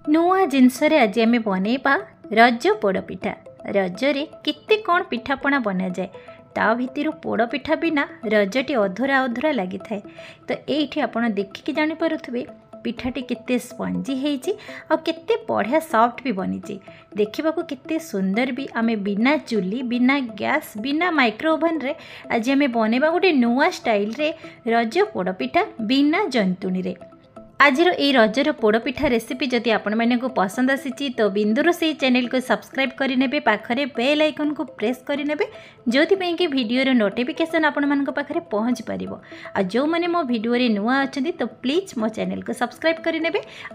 नुआ जिनस आज आम बनइबा रज पोड़पिठा। रजरे केते कौन पिठापणा बना जाए ता भितर पोड़पिठा बिना रजटी अधूरा अधूरा लगी थाए। तो ये आपड़ देखिकी जापे पिठाटी केते स्पंजी होती और केते बढ़िया सॉफ्ट भी बनी। देखा केते सुंदर भी आमे बिना चुली बिना गैस बिना माइक्रो ओवन रे आज आम बनइबा गोटे नुआ स्टाइल रे रज पोड़पिठा बिना जंतुणी रे। आजर ये रजर पोड़पिठा रेसिपी जदि आपण माने को पसंद आसी तो बिंदु रोसई चैनल को सब्सक्राइब करें, पाखरे बेल आइकन को प्रेस करें जो कि वीडियो नोटिफिकेशन आपण मान पाखे पहुँच पार। आ जो मैंने मो वीडियो नुआ अच्छा तो प्लीज मो चैनल को सब्सक्राइब करें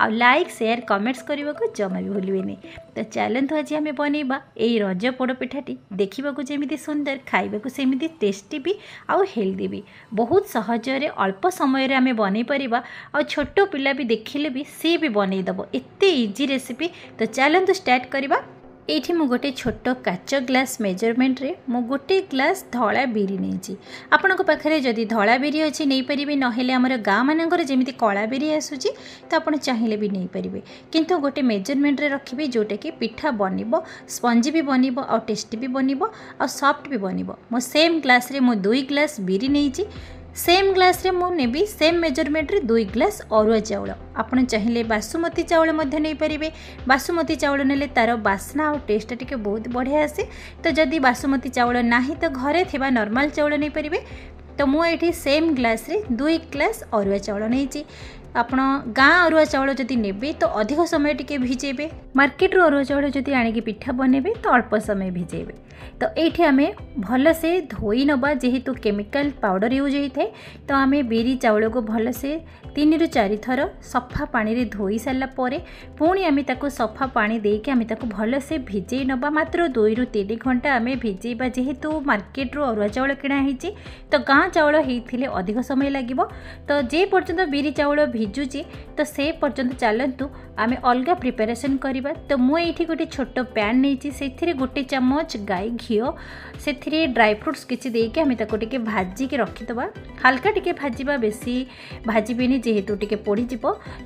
आ लाइक शेयर कमेंट्स करने को जमा भी भूलें। तो चलते आज आम बनइबा यही रज पोड़पिठाटी देखा जमी सुंदर खाइबा सेमती टेस्टी भी आउ हेल्दी भी बहुत सहजरे अल्प समय आम बनई पारिबा आ छोट पिला भी देखिले भी सी भी बनईदेव एते इजी रेसिपी। तो चलते स्टार्ट करवा। ये मु गोटे छोट काच ग्लास मेजरमेंट रे मु गोटे ग्लास धला बिरी नहीं आपण पाखे जदि धला बिरी अच्छी नहीं पारे नहेले आमर गाँ मानकर जमी कला बिरी आसूची तो आप चाहिए भी नहीं पारे किंतु गोटे मेजरमेंट रे रखिए जोटा कि पिठा बनब स्पंजी भी बनब आ टेस्टी भी बनब आ सॉफ्ट भी बनब। मो सेम ग्लास रे मु 2 ग्लास बिरी नहीं सेम ग्लास रे मु नेबी सेम मेजरमेंट रे 2 ग्लास अरुआ चाउल। आपण चाहिए बासुमती चाउल मध्य नहीं पारे। बासुमती चाउल नेले तार बास्ना और टेस्ट टिके बहुत बढ़िया आसे। तो जदि बासुमती चाउल नाही तो घरे थिबा नॉर्मल चाउल नहीं पारे। तो मु एठी सेम ग्लास रे 2 ग्लास अरुआ चाउल नहीं। आपण गाँ अरुआ चाउल जदि नेबे तो अधिक समय टिके भिजेबे। मार्केट रो अरुआ चाउल जदि आनिकी पिठा बनेबे तो अल्प समय भिजेबे। तो ये आम भल से धोई नवा जेहेतु केमिकल पाउडर यूज होता है। तो आम बिरी चाउल को भल से 3 ରୁ 4 थर सफा पानी रे धोई सारा पुणी आम सफा पानी देके आम भल से भिजे नवा मात्र 2 ରୁ 3 घंटा आम भिजेबा। जेहेतु मार्केट रो अरुआ चाउल किणा होती तो गाँ चाउल होते अधिक समय लगे। तो जे पर्यंत बिरी चाउल भिजुची तो से पर्यंत चलतु आम अलग प्रिपेरेसन करवा। तो मुझे गोटे छोट पैन नहीं से गोटे चमच गाई घीओ से ड्राई फ्रूट्स किसी देके आम ताको भाजिके रखीदबा। हल्का टिके भाजवा बेसी भाजबेनी जेहेतु टिके पोड़ीज।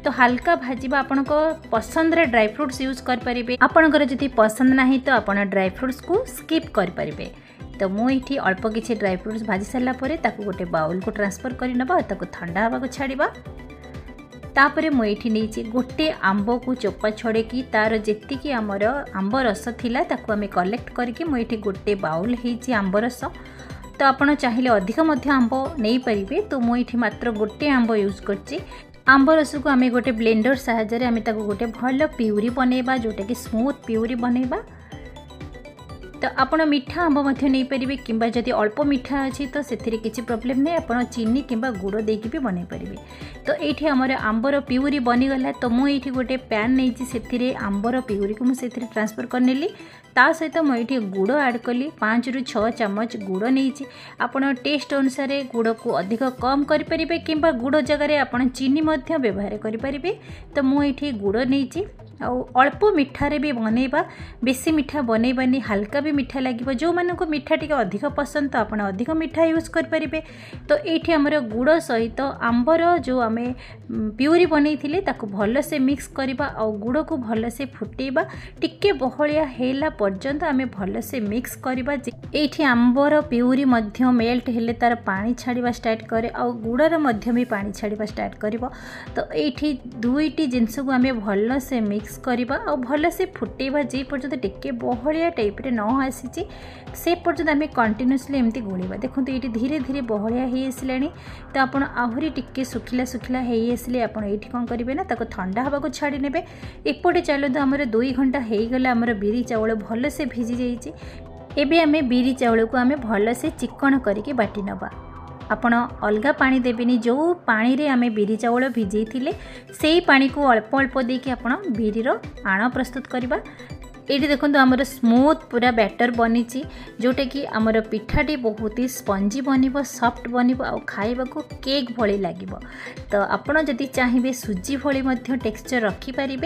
तो हल्का भाजवा आपण पसंद रे ड्राई फ्रूट्स यूज करें। आपणकर जदि पसंद ना तो आप ड्राई फ्रूट्स को स्किप करें। तो मुझे अल्प किसी ड्राई फ्रूट्स भाजी सारापर गोटे बाउल को ट्रांसफर करनबा ताको ठंडा हवा छाड़वा। तापर मुझे नहीं गोटे आंब को चोपा छड़े कि तार जी आमर आंब रस थिला ताको आमे कलेक्ट करके मुझे गोटे बाउल होती आंब रस। तो आपड़ चाहिए अधिक आंब नहीं पारे। तो मुझे मात्र गोटे आंब यूज करची। आंब रस को आमे गोटे ब्लेंडर साहाय्य आमे ताको गोटे भल प्यूरी बनइबा जोटा कि स्मूथ प्यूरी बनइबा। तो आप मीठा आंब नहीं पारे कि जदि अल्प मीठा अच्छी तो से किसी प्रोब्लेम नहीं आप चीनी कि गुड़ देकी भी बनई पारे। तो ये आमर आंबर प्यूरी बनीगला। तो मुझे गोटे पैन नहीं से आंबर प्यूरी को मुझे ट्रांसफर करनेली। ता सहित मुझे गुड़ ऐड कली 5 ରୁ 6 चामच गुड़ नहीं। आपड़ टेस्ट अनुसार गुड़ को अधिक कम करें कि गुड़ जगह आप चीनी व्यवहार करें। तो मुझे गुड़ नहीं अल्प मिठारे भी बनइबा बेसी मीठा बनइबानी हल्का भी मीठा लगे। जो मानक मीठा टी अधिक पसंद तो आप अधिक मीठा यूज करें। तो ये आमर गुड़ सहित आंबर जो आम प्यूरी बनई भल से मिक्स करवा और गुड़ को भल से फुटेबा टिके बहलिया हेला पर्यंत आम भल से मिक्स करवा। ये आंबर प्यूरी मेल्ट हेले तार पानी छाड़ा स्टार्ट करे और गुड़र भी पानी छाड़ा स्टार्ट कर। तो ये दुईटी जिनस को आम भल से मिक्स करवा और भल से फुटेबा जे पर्यंत टिके बहलिया टाइप रे न आसी से पर्यंत आम कंटिन्यूअसली एमती गोलिबा। देखो ये धीरे धीरे बहलिया हो आसलानी। तो आप आहरी टिके सुखिला सुखिला हो आसले आप कौन करेंगे ना ताको ठंडा हवा को छाड़ी नेबे। एपटे चलते आमर 2 घंटा हो गला आमर बिरी चाउल भल से भिजी जाइए। एबे आमे बिरी चाउल को आमे भल से चिकन करके बाटी नबा। आपण अलगा पानी देवेनी। जो पानी रे आमे बिरी चाउल भिजई थिले सेही पानी को अल्प अल्प देके आपण बिरीर आण प्रस्तुत करबा। ये देखो आमर स्मूथ पूरा बैटर बनी जोटा कि आमर पिठाटी बहुत ही स्पंजी बन सॉफ्ट बन खाइबा को केक भली लगे। तो आपड़ जदि चाहिए सुजी भली टेक्सचर रखिपारे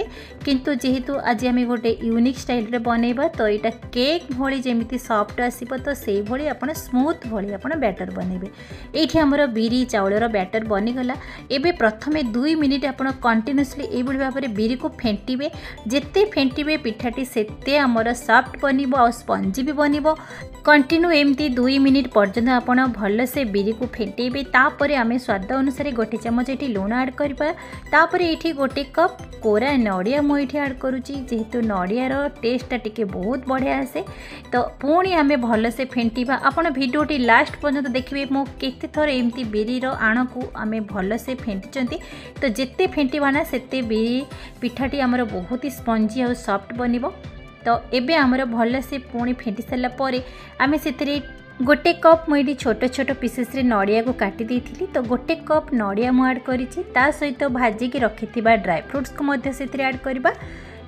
किंतु जेहेतु आज आम गोटे यूनिक स्टाइल बनइबा तो यहाँ केक भली जमी सॉफ्ट आसब तो से भली आपन स्मूथ भली आपन बैटर बनइबे। ये आमर बिरी चाउलर बैटर बनीगला। एबे प्रथमे 2 मिनिट आपन कंटिन्यूअसली ये भाव में बिरी को फेंटिबे। जेते फेंटिबे पिठाटी सेते आमर सॉफ्ट बनिबो आ स्पंजी भी बनिबो। कंटिन्यू एमती 2 मिनिट पर्यंत आपन भल से बिरी को फेंटेबे। तापर आम स्वाद अनुसार गोटे चमच ये लुण ऐड करबा। तापर ये गोटे कप कोरा नड़िया मु ये ऐड करुच्ची जेहेतु नड़ियार टेस्टा टिके बहुत बढ़िया आसे। तो पुणी आम भल से फेंटिबा। आपन भिडियोटी लास्ट पर्यंत देखिए मो केते थर एमती बिरीर आण को आम भल से फेंटिचंती। तो जेते फेंटिबा ना सेते बिरी पिठाटी आमर बहुत ही स्पंजी और सॉफ्ट बनिबो। तो एबे आमर भल से पुणी फेंटी सारा पर आम से गोटे कप मुझे छोट छोट पीसेस रे नड़िया को काटी देइथिली। तो गोटे कप नड़िया मु ऐड करिछि ता सहित भाजी की रखिथिबा ड्राई फ्रूट्स को मध्य से ऐड करबा।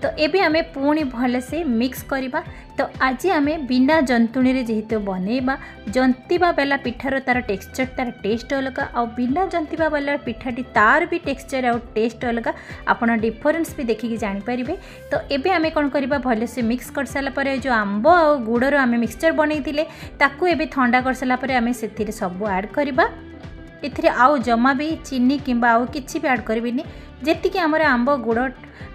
तो एबे आमे पुणी भल से मिक्स करबा। तो आज आमे बिना जंतुणी रे जेहेतु बनइबा जंतीबा बेला पिठार तार टेक्सचर तार टेस्ट अलग आ बिना जंतीबा बेला पिठाटी तार भी टेक्सचर आ टेस्ट अलग आपन डिफरेंस भी देखिकी जानि परिबे। तो एबे आमे कोन करबा भल से मिक्स कर साला परे जो आंब आ गुड़र आमे मिक्सचर बनैतिले ताकू एबे ठंडा कर साला परे आमे सेथिरे सब ऐड करबा। एथिरे आउ जमा भी चीनी किंबा आउ किछि भी ऐड करबिनी। जेतिकी आमर आंब गुड़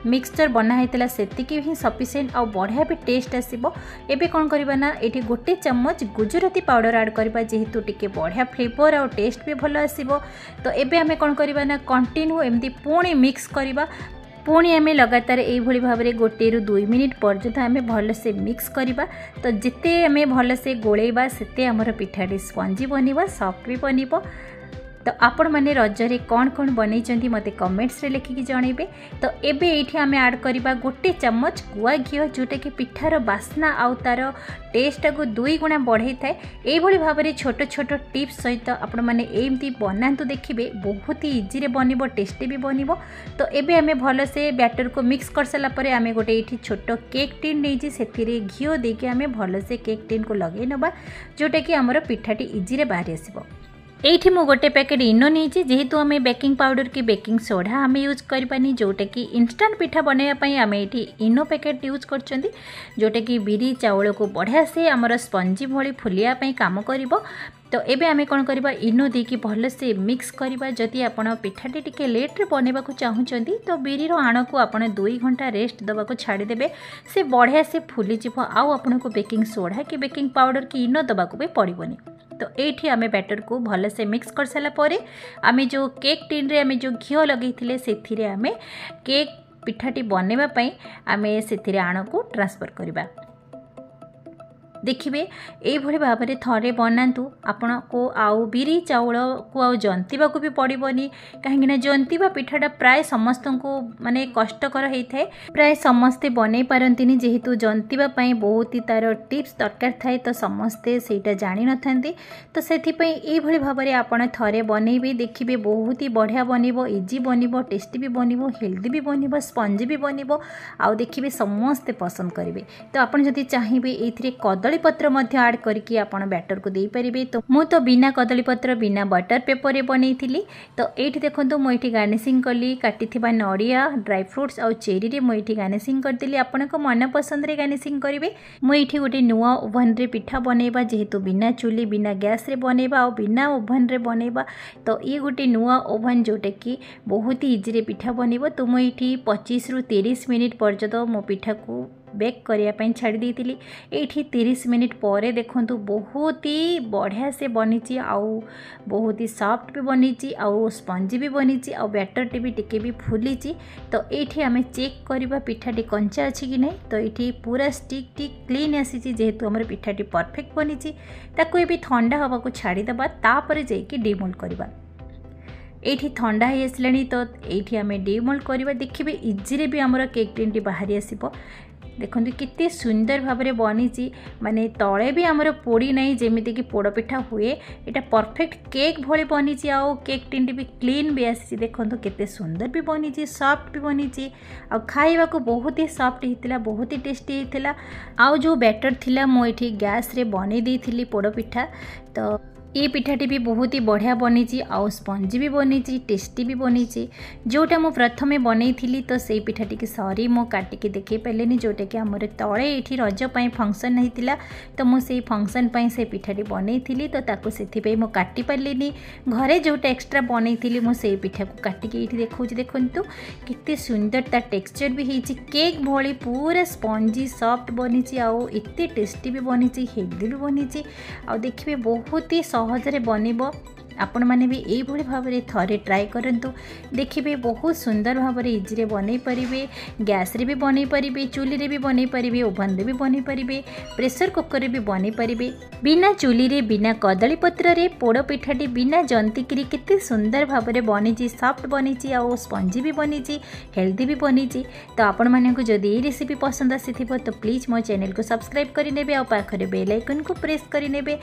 मिक्सचर बना होता से ही सफिशिएंट आ बढ़िया भी टेस्ट आसब। एबे कौन करबा ना एठी गोटे चम्मच गुजराती पाउडर ऐड करबा जेहेतु टिके बढ़िया फ्लेवर आ टेस्ट भी भल आसब। तो एबे आमे कौन करबा ना कंटिन्यू एमती पुणी मिक्स करबा। पुणी आम लगातार यही भाव में 1 ରୁ 2 मिनिट पर्यंत आम भल से मिक्स करबा। तो जिते आम भल से गोलेबा सेते आमर पिठाटी स्पंजी बनिबा सॉफ्ट भी बनिबो। तो आपण मैंने रजरे कौन कौन बनई मते कमेंट्स रे लिखिकी जनइबे। तो एबे एठी आमे ऐड करबा गोटे चम्मच गुआ घी जोटा कि पिठार बास्ना आउ तार टेस्ट को 2 गुणा बढ़ई थाए। एभली भाव में छोट छोट टिप्स सहित आपण मैंने एमती बनातु देखिए बहुत ही इजी रे बनिबो टेस्टी भी बनिबो। तो एबे आमे भल से बैटर को मिक्स कर साला परे आमे गोटे एठी छोट केक टिन नेजी सेथिरे घी देके आमे भल से केक टिन को लगे नबा जोटा कि हमर पिठाटी इजी रे बाहरी आसीबो। एठी मु गोटे पैकेट इनो नहीं जेहेतु आम बेकिंग पाउडर कि बेकिंग सोडा आम यूज करपानी जोटा कि इंस्टांट पिठा बनवाई आम ये इनो पैकेट यूज कर जोटा कि बिरी चाउल को बढ़िया से आमर स्पंजी भली फुलियापाई काम करिबो। तो एबे आमे कौन करबा इनो देकी भल से मिक्स करबा। जदि आपण पिठाटी टिके लेट रे बनेबा को चाहुचंदी तो बिरी रो आण को आपण 2 घंटा रेस्ट दबा को छाड़ी देबे से बढ़िया से फुली जिवो आउ आपण को बेकिंग सोडा कि बेकिंग पाउडर कि इनो दबा को भी पड़िबोनी। तो ये आम बैटर को भल से मिक्स कर सारा पर आम जो केक टिन रे आम जो घी लगे से आम केक पिठाटी बनवाई आम से आण को ट्रांसफर करवा। देखिए यही भाव में थरे बनातु आपण को आउ बिरी चाउल को आउ जंतीबा को भी पड़ोनी कहीं जंतीबा पिठाटा प्राय समस्त को माने कष्टकर होता है। प्राय समस्ते बन पारती जेहेतु जंतीबा बहुत ही तार टिप्स दरकार थाए तो समस्ते सेटा जानी न था। तो से यही भाव में आपण थरे बनइबे देखिए बहुत ही बढ़िया बनिबो इजी बनिबो टेस्टी भी बनिबो हेल्दी भी बनिबो स्पंजी भी बनिबो आउ देखिए समस्ते पसंद करेंगे। तो आप जदि चाहिए ये कदली पत्र मध्य ऐड करके आपण बैटर को दे पारिबे। तो मु तो बिना कदली पत्र बिना बटर पेपर रे बनैथिली। तो एठी देखंतु मु एठी गार्निशिंग कली काटिथिबा नड़िया ड्राई फ्रूट्स और चेरी रे मु एठी गार्निशिंग करदेली। आपण को मन पसंद रे गार्निशिंग करिवे। मु एठी गोटे नुआ ओवन रे पिठा बनैबा जेहेतु बिना चुली बिना गैस रे बनैबा और बिना ओवन रे बनैबा। तो ये गोटे नुआ ओवन जोटा कि बहुत ही इजी रे पिठा बनैबो। तो मु एठी 25 ରୁ 30 मिनिट पर्यंत मो पिठा को बेक करने छाड़ी देती। ये 30 मिनिट पर देखु बहुत ही बढ़िया से बनी आउ बहुत ही सॉफ्ट भी बनी आउ स्पंजी भी बनी आउ बैटर टी भी टिके भी फुली। तो ये आम चेक करवा पिठाटी कंचा अच्छी कि नहीं। तो ये पूरा स्टिक टिक क्लीन आसी जेहेतु आम पिठाटी परफेक्ट बनी ताकू ये ठंडा हवा को छाड़ीदबा तापर जाइए डिमोल्ड करवा। ये ठंडा हो आसला तो ये आम डिमोल्ड करवा। देखिए इजी रे भी आमर केक टिन टी बाहरी आसब। देखो केते सुंदर भाव में बनी माने तले भी आमर पोड़ी नहीं जमीती कि पोड़पिठा हुए यहाँ परफेक्ट केक भली बनी आओ केक टिंडी भी क्लीन भी आसी देखो केते सुंदर भी बनी सॉफ्ट भी बनी आ खाइबा को बहुत ही सॉफ्ट होता बहुत ही टेस्टी होता आउ जो बैटर थिला मो ये गैस रे बनी देती पोड़पिठा तो ये पिठाटी भी बहुत ही बढ़िया बनी आउ स्पंजी भी बनी टेस्टी भी बनी जोटा मु प्रथमे बनई थी तो से पिठाटी की सरी मो काटिकी देखे पारे जोटा कि आमर तले ये रजपाई फंक्शन होता तो मुझे फंक्शन से पिठाटी बनई थी तो ताको से मु काटी पारे घरे जोटा एक्सट्रा बनई थी मुझे पिठा को काटिकी ये देखा देखु केते सुंदर ता टेक्सचर भी होती केक भली पूरा स्पंजी सॉफ्ट बनी आउ एते टेस्टी भी बनी हेल्दी भी बनी आ देखिए बहुत ही सहजरे बनब आपण मैंने भी यही भाव में थरे ट्राए करंतु देखिए बहुत सुंदर भाव में इजी बनई पारे गैस रे भी बनई पारे चूली रे भी बनई पारे ओवन रे भी बनई पारे प्रेशर कुकर रे भी बनई पारे बिना चूली रे बिना कदली पत्र रे पोड़ पिठाटी बिना जंतिकी केते सुंदर भाव में बनी सॉफ्ट बनी आउ स्पंजी भी बनी हेल्दी भी बनी तो आपण मानक जदि ये रेसिपी पसंद आसी तो प्लीज मो चैनल को सब्सक्राइब करेंगे आ पाखरे बेल आइकन को प्रेस करेंगे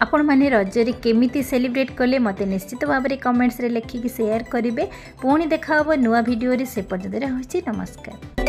आपण माने रजरे केमिति सेलिब्रेट कले मते निश्चित भाव में कमेंट्स रे लिखिकी शेयर करेंगे पुणी देखा नुआ वीडियो रे से पर्यंत रहुछि नमस्कार।